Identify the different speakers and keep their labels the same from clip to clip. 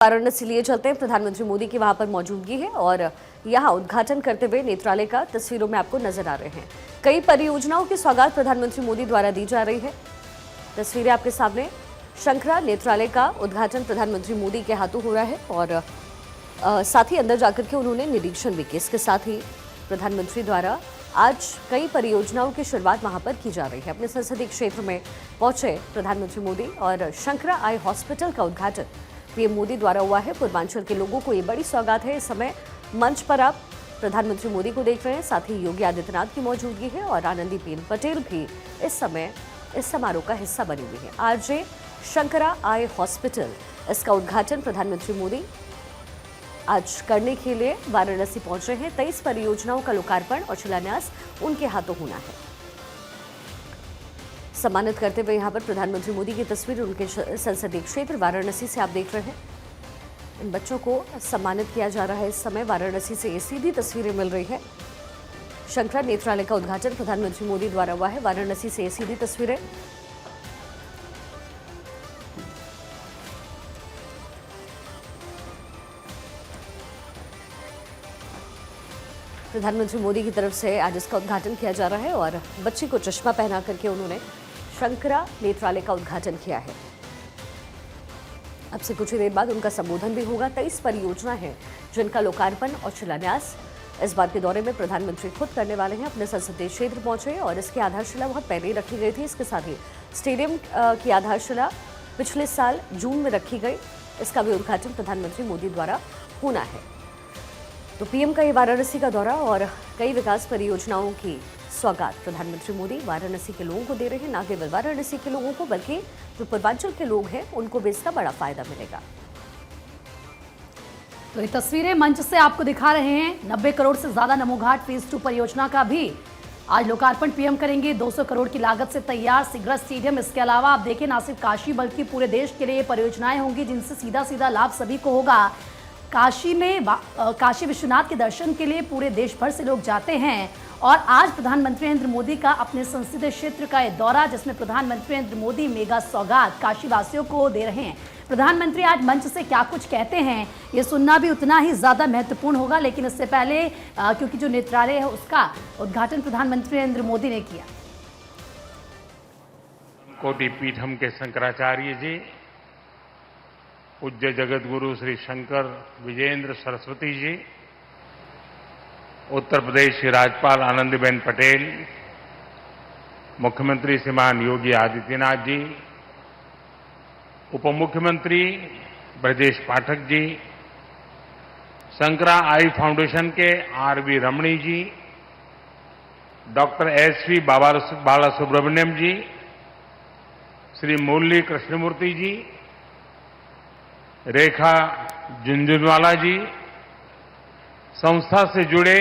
Speaker 1: वाराणसी लिए चलते हैं। प्रधानमंत्री मोदी की वहां पर मौजूदगी है और यहां उद्घाटन करते हुए नेत्रालय का तस्वीरों में आपको नजर आ रहे हैं। कई परियोजनाओं की सौगात प्रधानमंत्री मोदी द्वारा दी जा रही है। तस्वीरें आपके सामने। शंकरा नेत्रालय का उद्घाटन प्रधानमंत्री मोदी के हाथों हो रहा है और साथ ही अंदर जाकर के उन्होंने निरीक्षण भी किया। इसके साथ ही प्रधानमंत्री द्वारा आज कई परियोजनाओं की शुरुआत वहां पर की जा रही है। अपने संसदीय क्षेत्र में पहुंचे प्रधानमंत्री मोदी और शंकरा आई हॉस्पिटल का उद्घाटन पीएम मोदी द्वारा हुआ है। पूर्वांचल के लोगों को ये बड़ी सौगात है। इस समय मंच पर आप प्रधानमंत्री मोदी को देख रहे हैं, साथ ही योगी आदित्यनाथ की मौजूदगी है और आनंदीबेन पटेल भी इस समय इस समारोह का हिस्सा बनी हुई है। आरजे शंकरा आई हॉस्पिटल, इसका उद्घाटन प्रधानमंत्री मोदी आज करने के लिए वाराणसी पहुंचे हैं। 23 परियोजनाओं का लोकार्पण और शिलान्यास उनके हाथों होना है। सम्मानित करते हुए यहाँ पर प्रधानमंत्री मोदी की तस्वीर उनके संसदीय क्षेत्र वाराणसी से आप देख रहे हैं। इन बच्चों को सम्मानित किया जा रहा है। इस समय वाराणसी से ये सीधी तस्वीरें मिल रही है। शंकरा नेत्रालय का उद्घाटन प्रधानमंत्री मोदी द्वारा हुआ है। वाराणसी से ये सीधी तस्वीरें। प्रधानमंत्री मोदी की तरफ से आज इसका उद्घाटन किया जा रहा है और बच्ची को चश्मा पहना करके उन्होंने शंकरा नेत्रालय का उद्घाटन किया है। अब से कुछ ही देर बाद उनका संबोधन भी होगा। 23 परियोजना है जिनका लोकार्पण और शिलान्यास इस बार के दौरे में प्रधानमंत्री खुद करने वाले हैं। अपने संसदीय क्षेत्र पहुंचे और इसकी आधारशिला बहुत पहले ही रखी गई थी। इसके साथ ही स्टेडियम की आधारशिला पिछले साल जून में रखी गई। इसका भी उद्घाटन प्रधानमंत्री मोदी द्वारा होना है। तो पीएम का ये वाराणसी का दौरा और कई विकास परियोजनाओं की सौगात प्रधानमंत्री मोदी वाराणसी के लोगों को दे रहे हैं। न केवल वाराणसी के लोगों को बल्कि जो पूर्वांचल के लोग हैं उनको भी इसका बड़ा फायदा मिलेगा।
Speaker 2: तो ये तस्वीरें मंच से आपको दिखा रहे हैं। 90 करोड़ से ज्यादा नमो घाट फेज 2 परियोजना का भी आज लोकार्पण पीएम करेंगे। 200 करोड़ की लागत से तैयार सिगरा स्टेडियम। इसके अलावा आप देखें, ना सिर्फ काशी बल्कि पूरे देश के लिए ये परियोजनाएं होंगी जिनसे सीधा सीधा लाभ सभी को होगा। काशी में काशी विश्वनाथ के दर्शन के लिए पूरे देश भर से लोग जाते हैं और आज प्रधानमंत्री नरेंद्र मोदी का अपने संसदीय क्षेत्र का ये दौरा, जिसमें प्रधानमंत्री नरेंद्र मोदी मेगा सौगात काशी वासियों को दे रहे हैं। प्रधानमंत्री आज मंच से क्या कुछ कहते हैं ये सुनना भी उतना ही ज्यादा महत्वपूर्ण होगा। लेकिन इससे पहले क्योंकि जो नेत्रालय है उसका उद्घाटन प्रधानमंत्री नरेंद्र मोदी ने किया।
Speaker 3: कोटि पीठम के शंकराचार्य जी, पूज्य जगत गुरु श्री शंकर विजेंद्र सरस्वती जी, उत्तर प्रदेश की राज्यपाल आनंदीबेन पटेल, मुख्यमंत्री श्रीमान योगी आदित्यनाथ जी, उप मुख्यमंत्री ब्रजेश पाठक जी, शंकरा आई फाउंडेशन के आरवी रमणी जी, डॉक्टर एसवी बालासुब्रमण्यम जी, श्री मुरली कृष्णमूर्ति जी, रेखा झुंझुनवाला जी, संस्था से जुड़े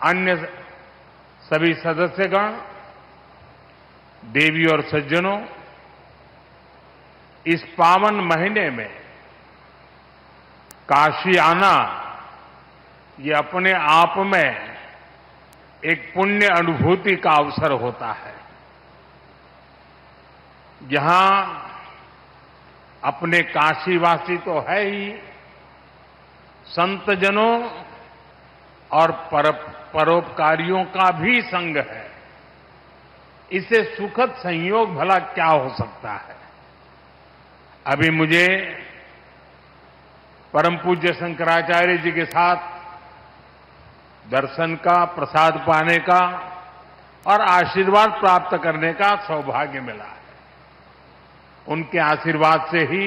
Speaker 3: अन्य सभी सदस्यगण, देवी और सज्जनों, इस पावन महीने में काशी आना ये अपने आप में एक पुण्य अनुभूति का अवसर होता है। यहां अपने काशीवासी तो है ही, संतजनों और परोपकारियों का भी संग है। इससे सुखद संयोग भला क्या हो सकता है। अभी मुझे परम पूज्य शंकराचार्य जी के साथ दर्शन का, प्रसाद पाने का और आशीर्वाद प्राप्त करने का सौभाग्य मिला है। उनके आशीर्वाद से ही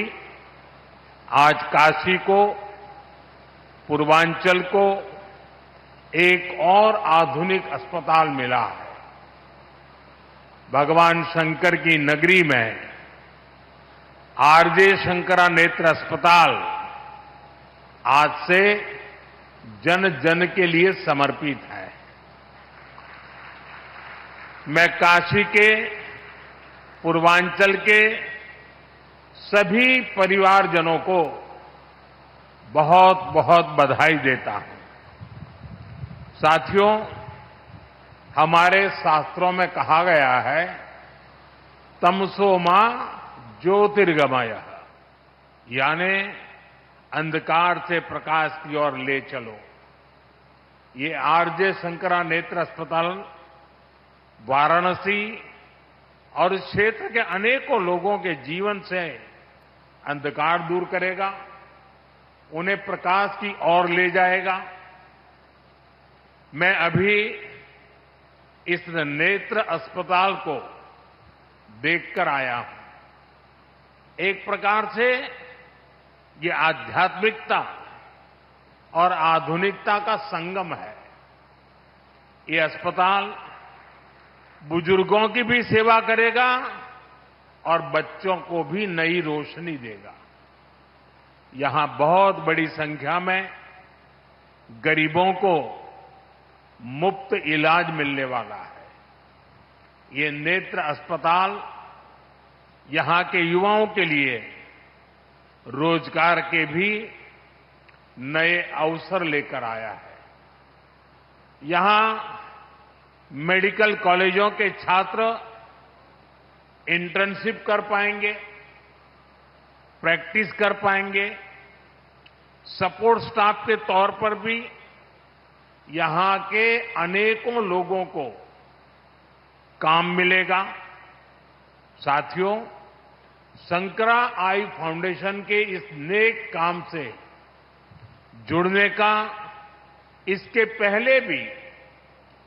Speaker 3: आज काशी को, पूर्वांचल को एक और आधुनिक अस्पताल मिला है। भगवान शंकर की नगरी में आरजे शंकरा नेत्र अस्पताल आज से जन जन के लिए समर्पित है। मैं काशी के, पूर्वांचल के सभी परिवारजनों को बहुत बहुत बधाई देता हूं। साथियों, हमारे शास्त्रों में कहा गया है, तमसो मां ज्योतिर्गमय, यानी अंधकार से प्रकाश की ओर ले चलो। ये आरजे शंकरा नेत्र अस्पताल वाराणसी और इस क्षेत्र के अनेकों लोगों के जीवन से अंधकार दूर करेगा, उन्हें प्रकाश की ओर ले जाएगा। मैं अभी इस नेत्र अस्पताल को देखकर आया हूं। एक प्रकार से ये आध्यात्मिकता और आधुनिकता का संगम है। ये अस्पताल बुजुर्गों की भी सेवा करेगा और बच्चों को भी नई रोशनी देगा। यहां बहुत बड़ी संख्या में गरीबों को मुफ्त इलाज मिलने वाला है। ये नेत्र अस्पताल यहां के युवाओं के लिए रोजगार के भी नए अवसर लेकर आया है। यहां मेडिकल कॉलेजों के छात्र इंटर्नशिप कर पाएंगे, प्रैक्टिस कर पाएंगे। सपोर्ट स्टाफ के तौर पर भी यहां के अनेकों लोगों को काम मिलेगा। साथियों, शंकरा आई फाउंडेशन के इस नेक काम से जुड़ने का इसके पहले भी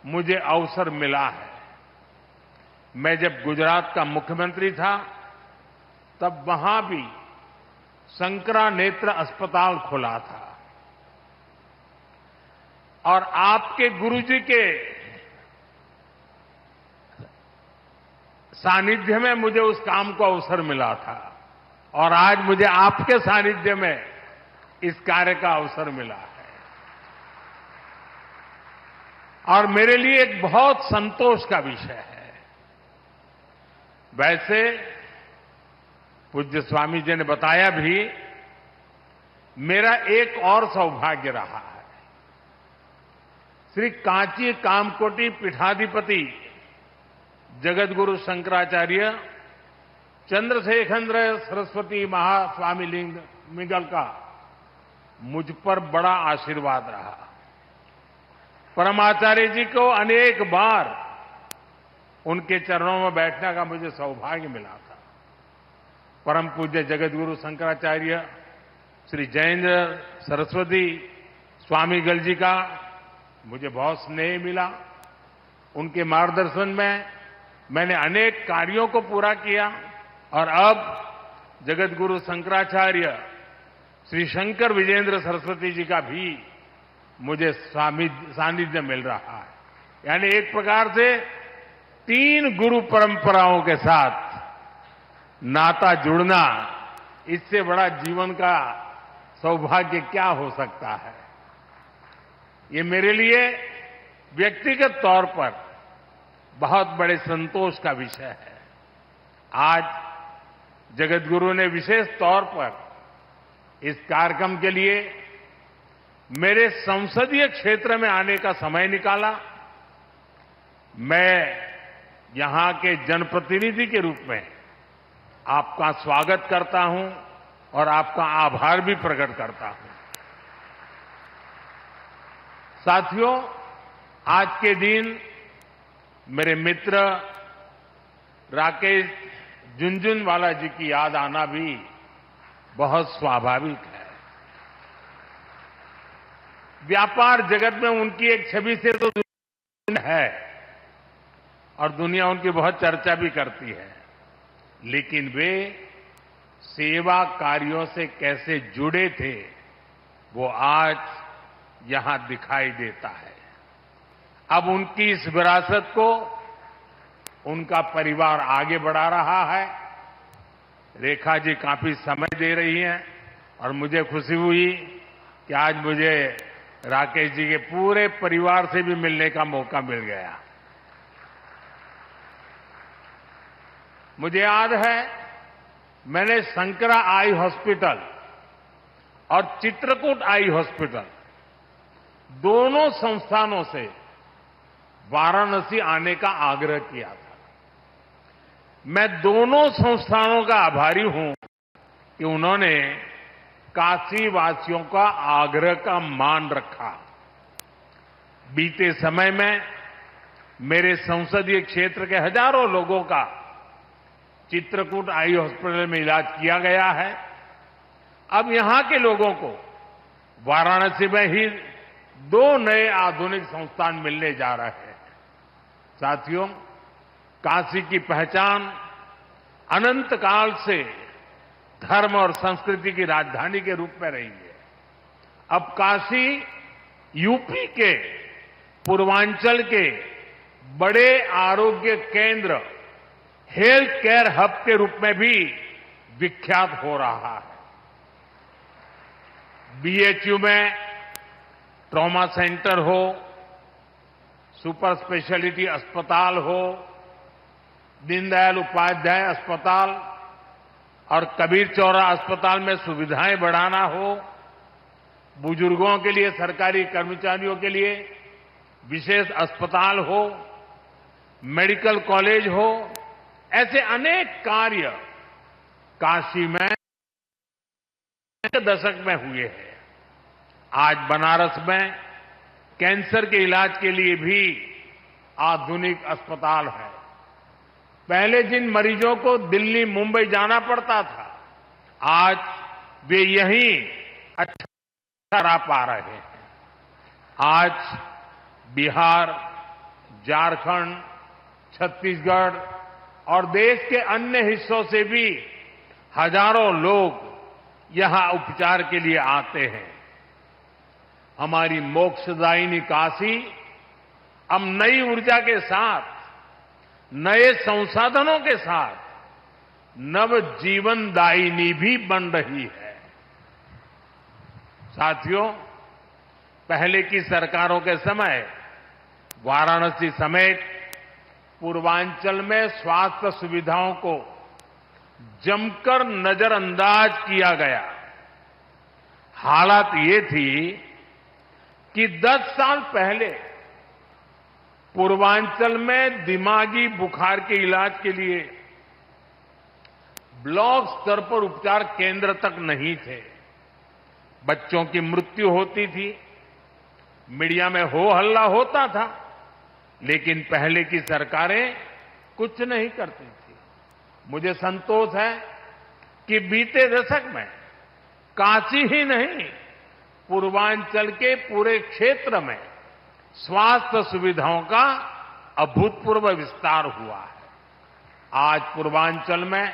Speaker 3: मुझे अवसर मिला है। मैं जब गुजरात का मुख्यमंत्री था तब वहां भी शंकरा नेत्र अस्पताल खुला था और आपके गुरुजी के सानिध्य में मुझे उस काम को अवसर मिला था और आज मुझे आपके सानिध्य में इस कार्य का अवसर मिला है। और मेरे लिए एक बहुत संतोष का विषय है। वैसे पूज्य स्वामी जी ने बताया भी, मेरा एक और सौभाग्य रहा है। श्री कांची कामकोटि पीठाधिपति जगतगुरु शंकराचार्य चंद्रशेखर सरस्वती महास्वामी मिगल का मुझ पर बड़ा आशीर्वाद रहा। परमाचार्य जी को अनेक बार उनके चरणों में बैठने का मुझे सौभाग्य मिला था। परम पूज्य जगतगुरु शंकराचार्य श्री जयेंद्र सरस्वती स्वामीगल जी का मुझे बहुत स्नेह मिला। उनके मार्गदर्शन में मैंने अनेक कार्यों को पूरा किया और अब जगतगुरु शंकराचार्य श्री शंकर विजेंद्र सरस्वती जी का भी मुझे सानिध्य मिल रहा है। यानी एक प्रकार से 3 गुरु परंपराओं के साथ नाता जुड़ना, इससे बड़ा जीवन का सौभाग्य क्या हो सकता है। ये मेरे लिए व्यक्तिगत तौर पर बहुत बड़े संतोष का विषय है। आज जगतगुरु ने विशेष तौर पर इस कार्यक्रम के लिए मेरे संसदीय क्षेत्र में आने का समय निकाला। मैं यहां के जनप्रतिनिधि के रूप में आपका स्वागत करता हूं और आपका आभार भी प्रकट करता हूं। साथियों, आज के दिन मेरे मित्र राकेश झुनझुनवाला जी की याद आना भी बहुत स्वाभाविक है। व्यापार जगत में उनकी एक छवि से तो है और दुनिया उनकी बहुत चर्चा भी करती है, लेकिन वे सेवा कार्यों से कैसे जुड़े थे वो आज यहां दिखाई देता है। अब उनकी इस विरासत को उनका परिवार आगे बढ़ा रहा है। रेखा जी काफी समय दे रही हैं और मुझे खुशी हुई कि आज मुझे राकेश जी के पूरे परिवार से भी मिलने का मौका मिल गया। मुझे याद है, मैंने शंकरा आई हॉस्पिटल और चित्रकूट आई हॉस्पिटल दोनों संस्थानों से वाराणसी आने का आग्रह किया था। मैं दोनों संस्थानों का आभारी हूं कि उन्होंने काशी वासियों का आग्रह का मान रखा। बीते समय में मेरे संसदीय क्षेत्र के हजारों लोगों का चित्रकूट आई हॉस्पिटल में इलाज किया गया है। अब यहां के लोगों को वाराणसी में ही 2 नए आधुनिक संस्थान मिलने जा रहे हैं। साथियों, काशी की पहचान अनंत काल से धर्म और संस्कृति की राजधानी के रूप में रही है। अब काशी यूपी के पूर्वांचल के बड़े आरोग्य केंद्र, हेल्थ केयर हब के रूप में भी विख्यात हो रहा है। बीएचयू में ट्रॉमा सेंटर हो, सुपर स्पेशलिटी अस्पताल हो, दीनदयाल उपाध्याय अस्पताल और कबीर चौरा अस्पताल में सुविधाएं बढ़ाना हो, बुजुर्गों के लिए, सरकारी कर्मचारियों के लिए विशेष अस्पताल हो, मेडिकल कॉलेज हो, ऐसे अनेक कार्य काशी में दशक में हुए हैं। आज बनारस में कैंसर के इलाज के लिए भी आधुनिक अस्पताल है। पहले जिन मरीजों को दिल्ली, मुंबई जाना पड़ता था, आज वे यहीं अच्छा पा रहे हैं। आज बिहार, झारखंड, छत्तीसगढ़ और देश के अन्य हिस्सों से भी हजारों लोग यहां उपचार के लिए आते हैं। हमारी मोक्षदायिनी काशी अब नई ऊर्जा के साथ, नए संसाधनों के साथ नव जीवनदायिनी भी बन रही है। साथियों, पहले की सरकारों के समय वाराणसी समेत पूर्वांचल में स्वास्थ्य सुविधाओं को जमकर नजरअंदाज किया गया। हालात ये थी कि 10 साल पहले पूर्वांचल में दिमागी बुखार के इलाज के लिए ब्लॉक स्तर पर उपचार केंद्र तक नहीं थे। बच्चों की मृत्यु होती थी, मीडिया में हो हल्ला होता था, लेकिन पहले की सरकारें कुछ नहीं करती थी। मुझे संतोष है कि बीते दशक में काशी ही नहीं, पूर्वांचल के पूरे क्षेत्र में स्वास्थ्य सुविधाओं का अभूतपूर्व विस्तार हुआ है। आज पूर्वांचल में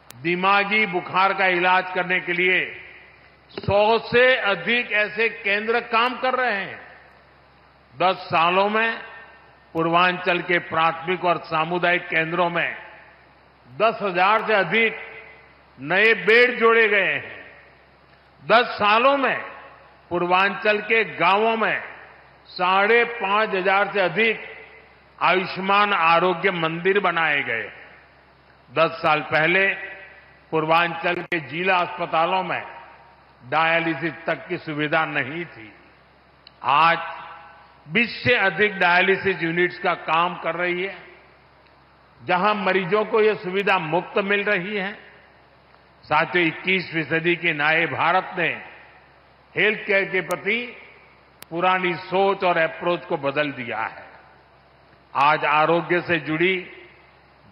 Speaker 3: दिमागी बुखार का इलाज करने के लिए 100 से अधिक ऐसे केंद्र काम कर रहे हैं। 10 सालों में पूर्वांचल के प्राथमिक और सामुदायिक केंद्रों में 10,000 से अधिक नए बेड जोड़े गए हैं। 10 सालों में पूर्वांचल के गांवों में 5,500 से अधिक आयुष्मान आरोग्य मंदिर बनाए गए। 10 साल पहले पूर्वांचल के जिला अस्पतालों में डायलिसिस तक की सुविधा नहीं थी। आज 20 से अधिक डायलिसिस यूनिट्स का काम कर रही है, जहां मरीजों को यह सुविधा मुफ्त मिल रही है। साथियों, 21वीं सदी के नए भारत ने हेल्थ केयर के प्रति पुरानी सोच और अप्रोच को बदल दिया है। आज आरोग्य से जुड़ी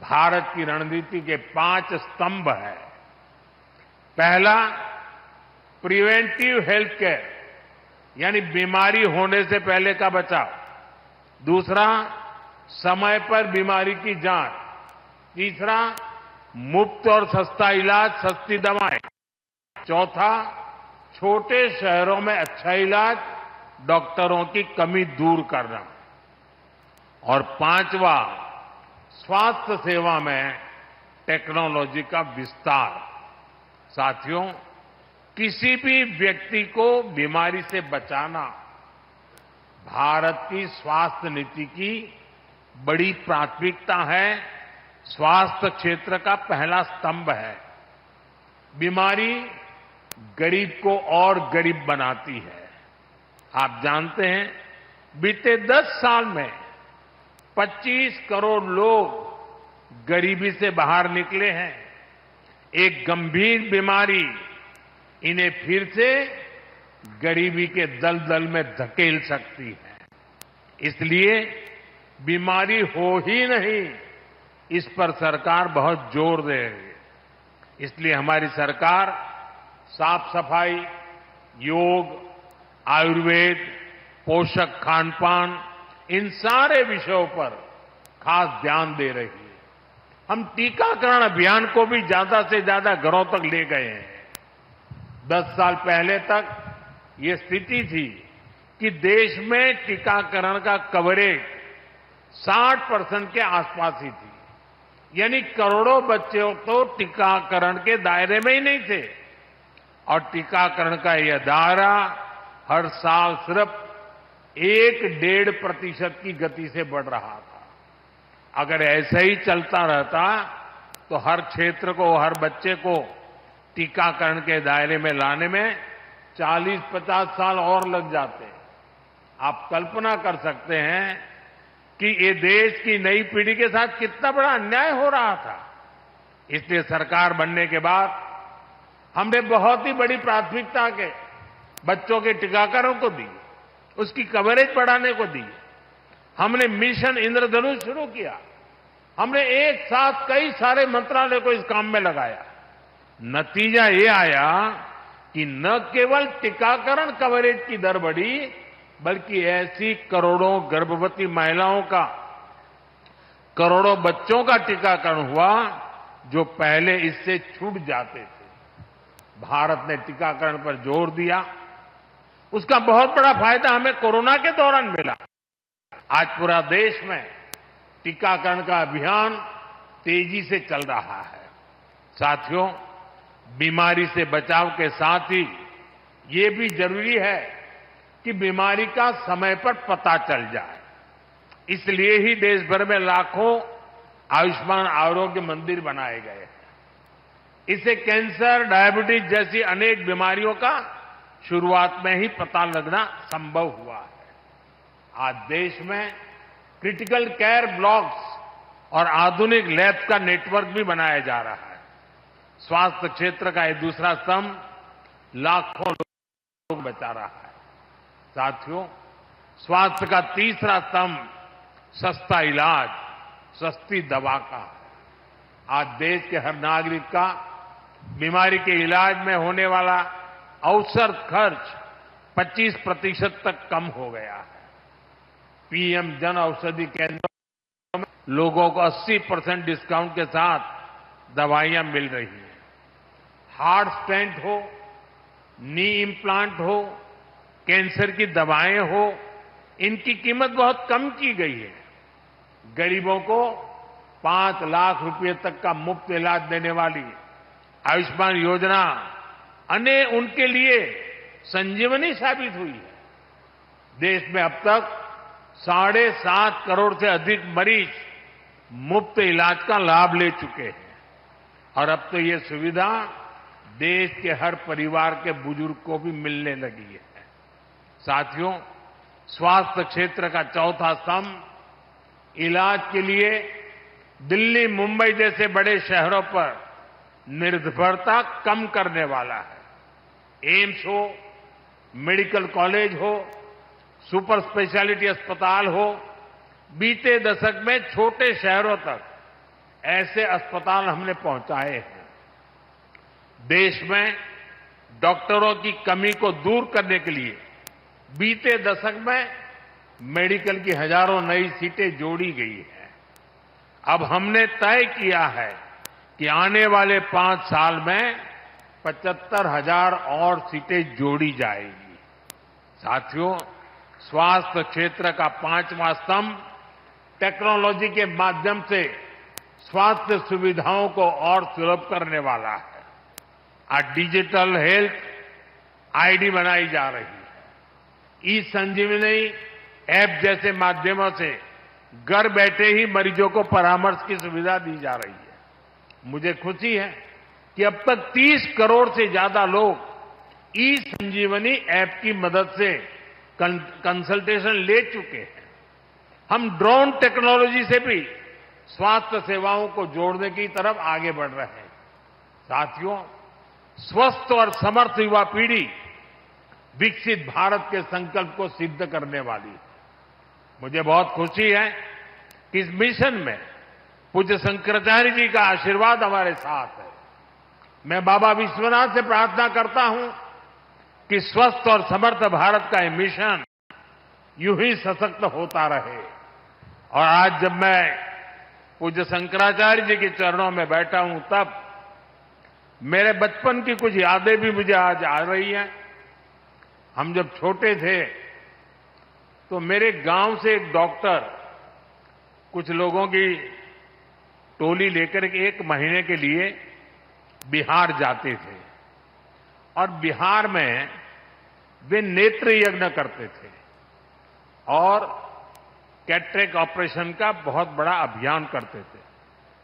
Speaker 3: भारत की रणनीति के 5 स्तंभ हैं। पहला, प्रिवेंटिव हेल्थ केयर, यानी बीमारी होने से पहले का बचाव। दूसरा, समय पर बीमारी की जांच। तीसरा, मुफ्त और सस्ता इलाज, सस्ती दवाएं। चौथा, छोटे शहरों में अच्छा इलाज, डॉक्टरों की कमी दूर करना। और पांचवा, स्वास्थ्य सेवा में टेक्नोलॉजी का विस्तार। साथियों, किसी भी व्यक्ति को बीमारी से बचाना भारत की स्वास्थ्य नीति की बड़ी प्राथमिकता है, स्वास्थ्य क्षेत्र का पहला स्तंभ है। बीमारी गरीब को और गरीब बनाती है। आप जानते हैं, बीते 10 साल में 25 करोड़ लोग गरीबी से बाहर निकले हैं। एक गंभीर बीमारी इन्हें फिर से गरीबी के दलदल में धकेल सकती है। इसलिए बीमारी हो ही नहीं, इस पर सरकार बहुत जोर दे रही है। इसलिए हमारी सरकार साफ सफाई, योग, आयुर्वेद, पोषक खान पान, इन सारे विषयों पर खास ध्यान दे रही है। हम टीकाकरण अभियान को भी ज्यादा से ज्यादा घरों तक ले गए हैं। 10 साल पहले तक ये स्थिति थी कि देश में टीकाकरण का कवरेज 60% के आसपास ही थी, यानी करोड़ों बच्चे तो टीकाकरण के दायरे में ही नहीं थे। और टीकाकरण का यह दायरा हर साल सिर्फ 1-1.5% की गति से बढ़ रहा था। अगर ऐसा ही चलता रहता तो हर क्षेत्र को, हर बच्चे को टीकाकरण के दायरे में लाने में 40-50 साल और लग जाते। आप कल्पना कर सकते हैं कि ये देश की नई पीढ़ी के साथ कितना बड़ा अन्याय हो रहा था। इसलिए सरकार बनने के बाद हमने बहुत ही बड़ी प्राथमिकता के बच्चों के टीकाकरण को दी, उसकी कवरेज बढ़ाने को दी। हमने मिशन इंद्रधनुष शुरू किया। हमने एक साथ कई सारे मंत्रालय को इस काम में लगाया। नतीजा ये आया कि न केवल टीकाकरण कवरेज की दर बढ़ी, बल्कि ऐसी करोड़ों गर्भवती महिलाओं का, करोड़ों बच्चों का टीकाकरण हुआ जो पहले इससे छूट जाते थे। भारत ने टीकाकरण पर जोर दिया। उसका बहुत बड़ा फायदा हमें कोरोना के दौरान मिला। आज पूरा देश में टीकाकरण का अभियान तेजी से चल रहा है। साथियों, बीमारी से बचाव के साथ ही ये भी जरूरी है कि बीमारी का समय पर पता चल जाए। इसलिए ही देश भर में लाखों आयुष्मान आरोग्य मंदिर बनाए गए हैं। इससे कैंसर, डायबिटीज जैसी अनेक बीमारियों का शुरुआत में ही पता लगना संभव हुआ है। आज देश में क्रिटिकल केयर ब्लॉक्स और आधुनिक लैब का नेटवर्क भी बनाया जा रहा है। स्वास्थ्य क्षेत्र का यह दूसरा स्तंभ लाखों लोग बचा रहा है। साथियों, स्वास्थ्य का तीसरा स्तंभ सस्ता इलाज, सस्ती दवा का है। आज देश के हर नागरिक का बीमारी के इलाज में होने वाला औसत खर्च 25% तक कम हो गया है। पीएम जन औषधि केंद्रों में लोगों को 80% डिस्काउंट के साथ दवाइयां मिल रही हैं। हार्ट स्टेंट हो, नी इम्प्लांट हो, कैंसर की दवाएं हो, इनकी कीमत बहुत कम की गई है। गरीबों को 5 लाख रुपए तक का मुफ्त इलाज देने वाली आयुष्मान योजना उनके लिए संजीवनी साबित हुई है। देश में अब तक 7.5 करोड़ से अधिक मरीज मुफ्त इलाज का लाभ ले चुके हैं और अब तो ये सुविधा देश के हर परिवार के बुजुर्ग को भी मिलने लगी है। साथियों, स्वास्थ्य क्षेत्र का चौथा स्तंभ इलाज के लिए दिल्ली, मुंबई जैसे बड़े शहरों पर निर्भरता कम करने वाला है। एम्स हो, मेडिकल कॉलेज हो, सुपर स्पेशलिटी अस्पताल हो, बीते दशक में छोटे शहरों तक ऐसे अस्पताल हमने पहुंचाए हैं। देश में डॉक्टरों की कमी को दूर करने के लिए बीते दशक में मेडिकल की हजारों नई सीटें जोड़ी गई हैं। अब हमने तय किया है कि आने वाले 5 साल में 75,000 और सीटें जोड़ी जाएगी। साथियों, स्वास्थ्य क्षेत्र का 5वां स्तंभ टेक्नोलॉजी के माध्यम से स्वास्थ्य सुविधाओं को और सुलभ करने वाला है। आज डिजिटल हेल्थ आईडी बनाई जा रही है। ई संजीवनी ऐप जैसे माध्यमों से घर बैठे ही मरीजों को परामर्श की सुविधा दी जा रही है। मुझे खुशी है कि अब तक 30 करोड़ से ज्यादा लोग ई संजीवनी ऐप की मदद से कंसल्टेशन ले चुके हैं। हम ड्रोन टेक्नोलॉजी से भी स्वास्थ्य सेवाओं को जोड़ने की तरफ आगे बढ़ रहे हैं। साथियों, स्वस्थ और समर्थ युवा पीढ़ी विकसित भारत के संकल्प को सिद्ध करने वाली है। मुझे बहुत खुशी है कि इस मिशन में पूज्य शंकराचार्य जी का आशीर्वाद हमारे साथ है। मैं बाबा विश्वनाथ से प्रार्थना करता हूं कि स्वस्थ और समर्थ भारत का ये मिशन यूं ही सशक्त होता रहे। और आज जब मैं पूज्य शंकराचार्य जी के चरणों में बैठा हूं, तब मेरे बचपन की कुछ यादें भी मुझे आज आ रही हैं। हम जब छोटे थे तो मेरे गांव से एक डॉक्टर कुछ लोगों की टोली लेकर एक महीने के लिए बिहार जाते थे और बिहार में वे नेत्र यज्ञ करते थे और कैटरेक्ट ऑपरेशन का बहुत बड़ा अभियान करते थे।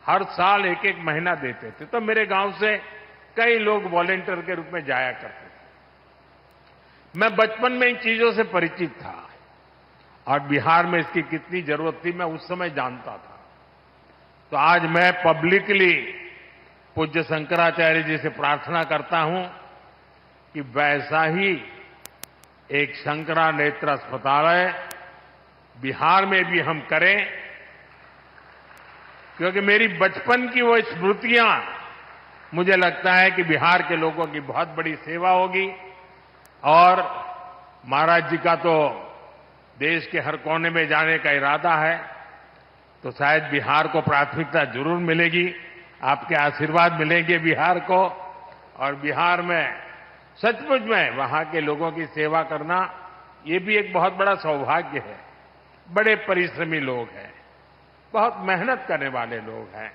Speaker 3: हर साल एक एक महीना देते थे। तो मेरे गांव से कई लोग वॉलेंटियर के रूप में जाया करते थे। मैं बचपन में इन चीजों से परिचित था और बिहार में इसकी कितनी जरूरत थी मैं उस समय जानता था। तो आज मैं पब्लिकली पूज्य शंकराचार्य जी से प्रार्थना करता हूं कि वैसा ही एक शंकरा नेत्र अस्पताल बिहार में भी हम करें, क्योंकि मेरी बचपन की वो स्मृतियां मुझे लगता है कि बिहार के लोगों की बहुत बड़ी सेवा होगी। और महाराज जी का तो देश के हर कोने में जाने का इरादा है, तो शायद बिहार को प्राथमिकता जरूर मिलेगी। आपके आशीर्वाद मिलेंगे बिहार को, और बिहार में सचमुच में वहां के लोगों की सेवा करना ये भी एक बहुत बड़ा सौभाग्य है। बड़े परिश्रमी लोग हैं, बहुत मेहनत करने वाले लोग हैं,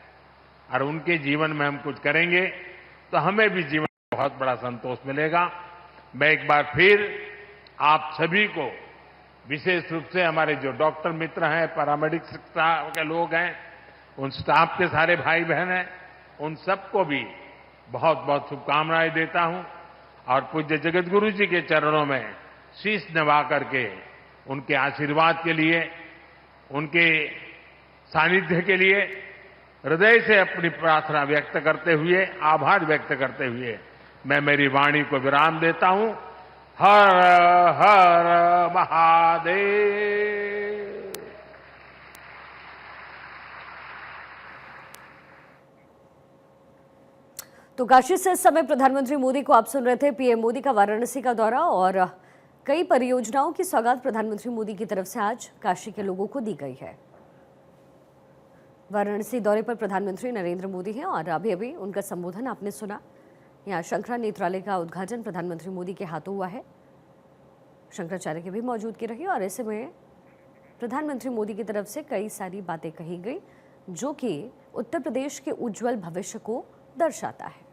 Speaker 3: और उनके जीवन में हम कुछ करेंगे तो हमें भी जीवन में बहुत बड़ा संतोष मिलेगा। मैं एक बार फिर आप सभी को, विशेष रूप से हमारे जो डॉक्टर मित्र हैं, पैरामेडिक स्टाफ के लोग हैं, उन स्टाफ के सारे भाई बहन हैं, उन सबको भी बहुत बहुत शुभकामनाएं देता हूं और पूज्य जगतगुरु जी के चरणों में शीश नवा करके उनके आशीर्वाद के लिए, उनके सानिध्य के लिए हृदय से अपनी प्रार्थना व्यक्त करते हुए, आभार व्यक्त करते हुए मैं मेरी वाणी को विराम देता हूं। हर हर महादेव।
Speaker 1: तो काशी से इस समय प्रधानमंत्री मोदी को आप सुन रहे थे। पीएम मोदी का वाराणसी का दौरा और कई परियोजनाओं की सौगात प्रधानमंत्री मोदी की तरफ से आज काशी के लोगों को दी गई है। वाराणसी दौरे पर प्रधानमंत्री नरेंद्र मोदी हैं और अभी अभी उनका संबोधन आपने सुना। यहाँ शंकरा नेत्रालय का उद्घाटन प्रधानमंत्री मोदी के हाथों हुआ है। शंकराचार्य की भी मौजूदगी रही और ऐसे में प्रधानमंत्री मोदी की तरफ से कई सारी बातें कही गई जो कि उत्तर प्रदेश के उज्जवल भविष्य को दर्शाता है।